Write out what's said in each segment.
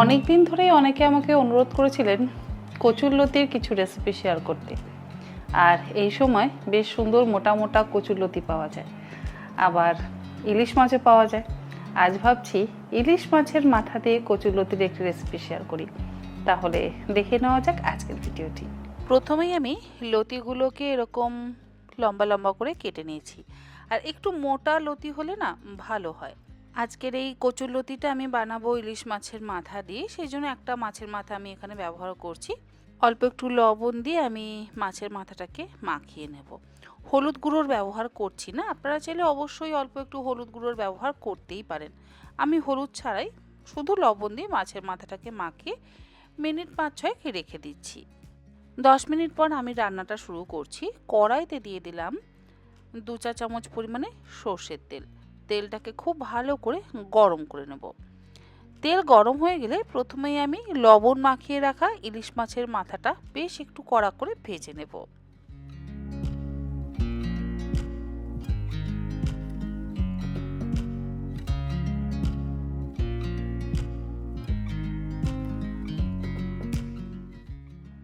অনেক দিন ধরেই অনেকে আমাকে অনুরোধ করেছিলেন কচুরলতির কিছু রেসিপি শেয়ার করতে। আর এই সময় বেশ সুন্দর মোটা মোটা কচুরলতি পাওয়া যায়, আবার ইলিশ মাছও পাওয়া যায়। আজ ভাবছি ইলিশ মাছের মাথা দিয়ে কচুরলতির একটি রেসিপি শেয়ার করি। তাহলে দেখে নেওয়া যাক আজকের ভিডিওটি। প্রথমেই আমি লতিগুলোকে এরকম লম্বা লম্বা করে কেটে নিয়েছি, আর একটু মোটা লতি হলে না ভালো হয়। আজকের এই কচুরলতিটা আমি বানাবো ইলিশ মাছের মাথা দিয়ে, সেই জন্য একটা মাছের মাথা আমি এখানে ব্যবহার করছি। অল্প একটু লবণ দিয়ে আমি মাছের মাথাটাকে মাখিয়ে নেব। হলুদ গুঁড়োর ব্যবহার করছি না, আপনারা চাইলে অবশ্যই অল্প একটু হলুদ গুঁড়োর ব্যবহার করতেই পারেন। আমি হলুদ ছাড়াই শুধু লবণ দিয়ে মাছের মাথাটাকে মাখিয়ে মিনিট 5-6 রেখে দিচ্ছি। 10 মিনিট পর আমি রান্নাটা শুরু করছি। কড়াইতে দিয়ে দিলাম 2 চা চামচ পরিমাণে সর্ষের তেল। তেলটাকে খুব ভালো করে গরম করে নেব। তেল গরম হয়ে গেলে প্রথমেই আমি লবণ মাখিয়ে রাখা ইলিশ মাছের মাথাটা বেশ একটু কড়া করে ভেজে নেব।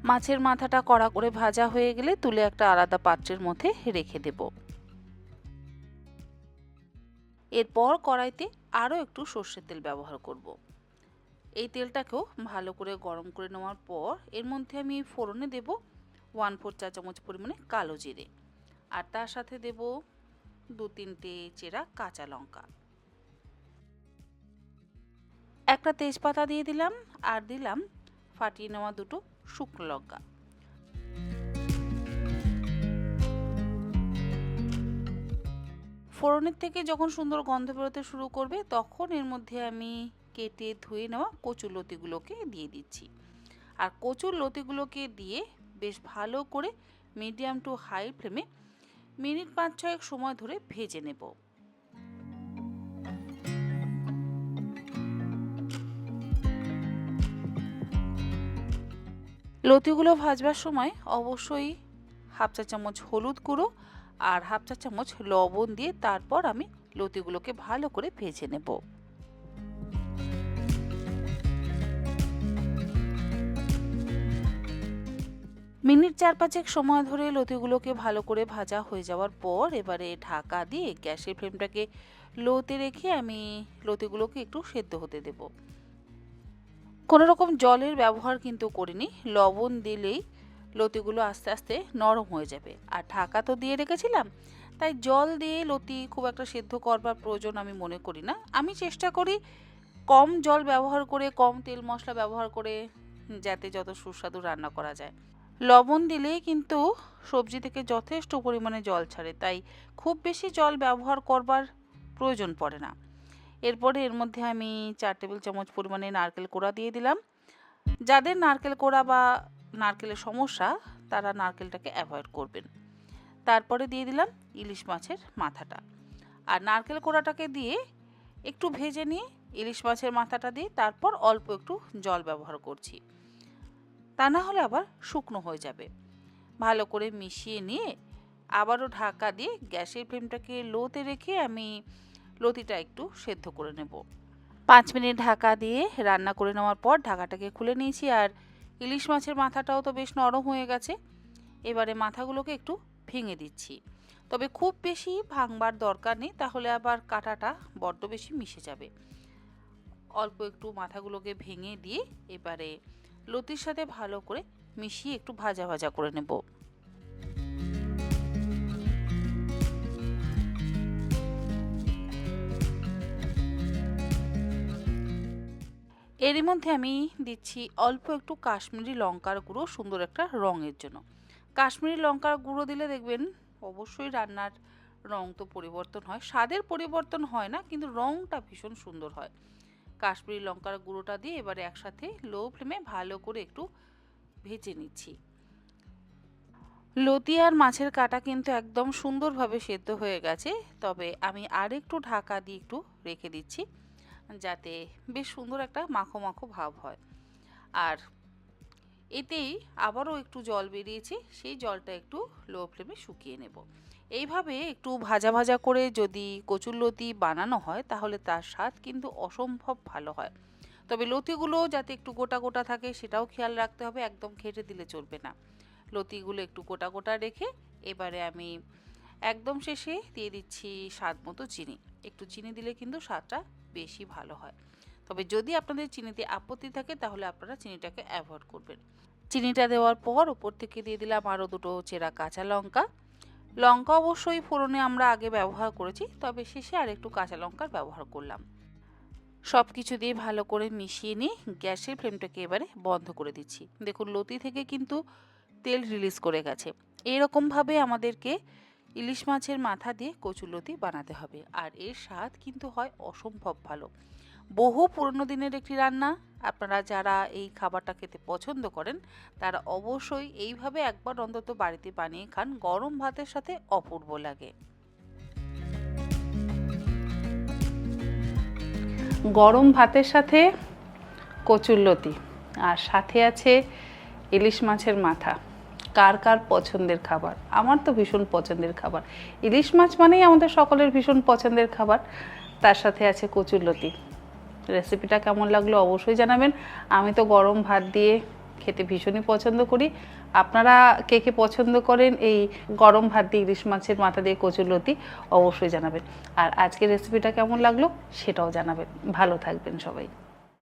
মাছের মাথাটা কড়া করে ভাজা হয়ে গেলে তুলে একটা আলাদা পাত্রের মধ্যে রেখে দেব। এরপর কড়াইতে আরও একটু সর্ষের তেল ব্যবহার করব। এই তেলটাকেও ভালো করে গরম করে নেওয়ার পর এর মধ্যে আমি ফোড়নে দেব 1/4 চা চামচ পরিমাণে কালো জিরে, আর তার সাথে দেব 2-3টে চেরা কাঁচা লঙ্কা, একটা তেজপাতা দিয়ে দিলাম, আর দিলাম ফাটিয়ে নেওয়া 2টো শুকনো লঙ্কা। ফোড়নের থেকে যখন সুন্দর গন্ধ বেরোতে শুরু করবে তখন এর মধ্যে আমি কেটে ধুয়ে নেওয়া কচুর লতিগুলোকে দিয়ে দিচ্ছি। আর কচুর লতিগুলোকে দিয়ে বেশ ভালো করে মিডিয়াম টু হাই ফ্লেমে মিনিট 5-6 সময় ধরে ভেজে নেব। লতিগুলো ভাজবার সময় অবশ্যই 1/2 চা চামচ হলুদ গুঁড়ো আর 1/2 চা চামচ লবণ দিয়ে তারপর আমি লতিগুলোকে ভালো করে ভেজে নেব। মিনিট 4-5 সময় ধরে লতিগুলোকে ভালো করে ভাজা হয়ে যাওয়ার পর এবারে ঢাকা দিয়ে গ্যাসের ফ্লেমটাকে লোতে রেখে আমি লতিগুলোকে একটু সেদ্ধ হতে দেব। কোনো রকম জলের ব্যবহার কিন্তু করিনি, লবণ দিলেই লতিগুলো আস্তে আস্তে নরম হয়ে যাবে। আর ঢাকা তো দিয়ে রেখেছিলাম, তাই জল দিয়ে লতি খুব একটা সেদ্ধ করবার প্রয়োজন আমি মনে করি না। আমি চেষ্টা করি কম জল ব্যবহার করে, কম তেল মশলা ব্যবহার করে, যাতে যত সুস্বাদু রান্না করা যায়। লবণ দিলেই কিন্তু সবজি থেকে যথেষ্ট পরিমাণে জল ছাড়ে, তাই খুব বেশি জল ব্যবহার করবার প্রয়োজন পড়ে না। এরপরে এর মধ্যে আমি 4 টেবিল চামচ পরিমাণে নারকেল কোড়া দিয়ে দিলাম। যাদের নারকেল কোড়া বা নারকেলের সমস্যা তারা নারকেলটাকে অ্যাভয়েড করবেন। তারপরে দিয়ে দিলাম ইলিশ মাছের মাথাটা, আর নারকেল কোড়াটাকে দিয়ে একটু ভেজে নিয়ে ইলিশ মাছের মাথাটা দিয়ে তারপর অল্প একটু জল ব্যবহার করছি, তা না হলে আবার শুকনো হয়ে যাবে। ভালো করে মিশিয়ে নিয়ে আবারও ঢাকা দিয়ে গ্যাসের ফ্লেমটাকে লোতে রেখে আমি লতিটা একটু সেদ্ধ করে নেব। 5 মিনিট ঢাকা দিয়ে রান্না করে নেওয়ার পর ঢাকাটাকে খুলে নিয়েছি, আর ইলিশ মাছের মাথাটাও তো বেশ নরম হয়ে গেছে। এবারে মাথাগুলোকে একটু ভেঙে দিচ্ছি, তবে খুব বেশি ভাঙবার দরকার নেই, তাহলে আবার কাঁটাটা বড্ড বেশি মিশে যাবে। অল্প একটু মাথাগুলোকে ভেঙে দিয়ে এবারে লতির সাথে ভালো করে মিশিয়ে একটু ভাজা ভাজা করে নেব। এরই মধ্যে আমি দিচ্ছি অল্প একটু কাশ্মীরি লঙ্কার গুঁড়ো, সুন্দর একটা রঙের জন্য। কাশ্মীরি লঙ্কার গুঁড়ো দিলে দেখবেন অবশ্যই রান্নার রং তো পরিবর্তন হয়, স্বাদের পরিবর্তন হয় না, কিন্তু রংটা ভীষণ সুন্দর হয়। কাশ্মীরি লঙ্কার গুঁড়োটা দিয়ে এবারে একসাথে লো ফ্লেমে ভালো করে একটু ভেজে নিচ্ছি। লতি আর মাছের কাঁটা কিন্তু একদম সুন্দরভাবে সেদ্ধ হয়ে গেছে, তবে আমি আর একটু ঢাকা দিয়ে একটু রেখে দিচ্ছি, যাতে বেশ সুন্দর একটা মাখো মাখো ভাব হয়। আর এতেই আবারও একটু জল বেরিয়েছে, সেই জলটা একটু লো ফ্লেমে শুকিয়ে নেব। এইভাবে একটু ভাজা ভাজা করে যদি কচুরলতি বানানো হয় তাহলে তার স্বাদ কিন্তু অসম্ভব ভালো হয়। তবে লতিগুলো যাতে একটু গোটা গোটা থাকে সেটাও খেয়াল রাখতে হবে, একদম ঘেঁটে দিলে চলবে না। লতিগুলো একটু গোটা গোটা রেখে এবারে আমি একদম শেষে দিয়ে দিচ্ছি স্বাদ মতো চিনি। একটু চিনি দিলে কিন্তু স্বাদটা বেশি ভালো হয়। তবে যদি আপনাদের চিনিতে আপত্তি থাকে তাহলে আপনারা চিনিটাকে অ্যাভয়েড করবেন। চিনিটা দেওয়ার পর উপর থেকে দিয়ে দিলাম আরও 2টো চেরা কাঁচা লঙ্কা। লঙ্কা অবশ্যই ফোড়নে আমরা আগে ব্যবহার করেছি, তবে শেষে আর একটু কাঁচা লঙ্কার ব্যবহার করলাম। সব কিছু দিয়ে ভালো করে মিশিয়ে নিয়ে গ্যাসের ফ্লেমটাকে এবারে বন্ধ করে দিচ্ছি। দেখুন লতি থেকে কিন্তু তেল রিলিজ করে গেছে। এরকমভাবে আমাদেরকে ইলিশ মাছের মাথা দিয়ে কচুরলতি বানাতে হবে, আর এর স্বাদ কিন্তু হয় অসম্ভব ভালো। বহু পুরনো দিনের একটি রান্না। আপনারা যারা এই খাবারটা খেতে পছন্দ করেন তারা অবশ্যই এইভাবে একবার অন্তত বাড়িতে বানিয়ে খান, গরম ভাতের সাথে অপূর্ব লাগে। গরম ভাতের সাথে কচুরলতি আর সাথে আছে ইলিশ মাছের মাথা, কার কার পছন্দের খাবার? আমার তো ভীষণ পছন্দের খাবার। ইলিশ মাছ মানেই আমাদের সকলের ভীষণ পছন্দের খাবার, তার সাথে আছে কচুরলতি। রেসিপিটা কেমন লাগলো অবশ্যই জানাবেন। আমি তো গরম ভাত দিয়ে খেতে ভীষণই পছন্দ করি। আপনারা কে কে পছন্দ করেন এই গরম ভাত দিয়ে ইলিশ মাছের মাথা দিয়ে কচুরলতি অবশ্যই জানাবেন। আর আজকের রেসিপিটা কেমন লাগলো সেটাও জানাবেন। ভালো থাকবেন সবাই।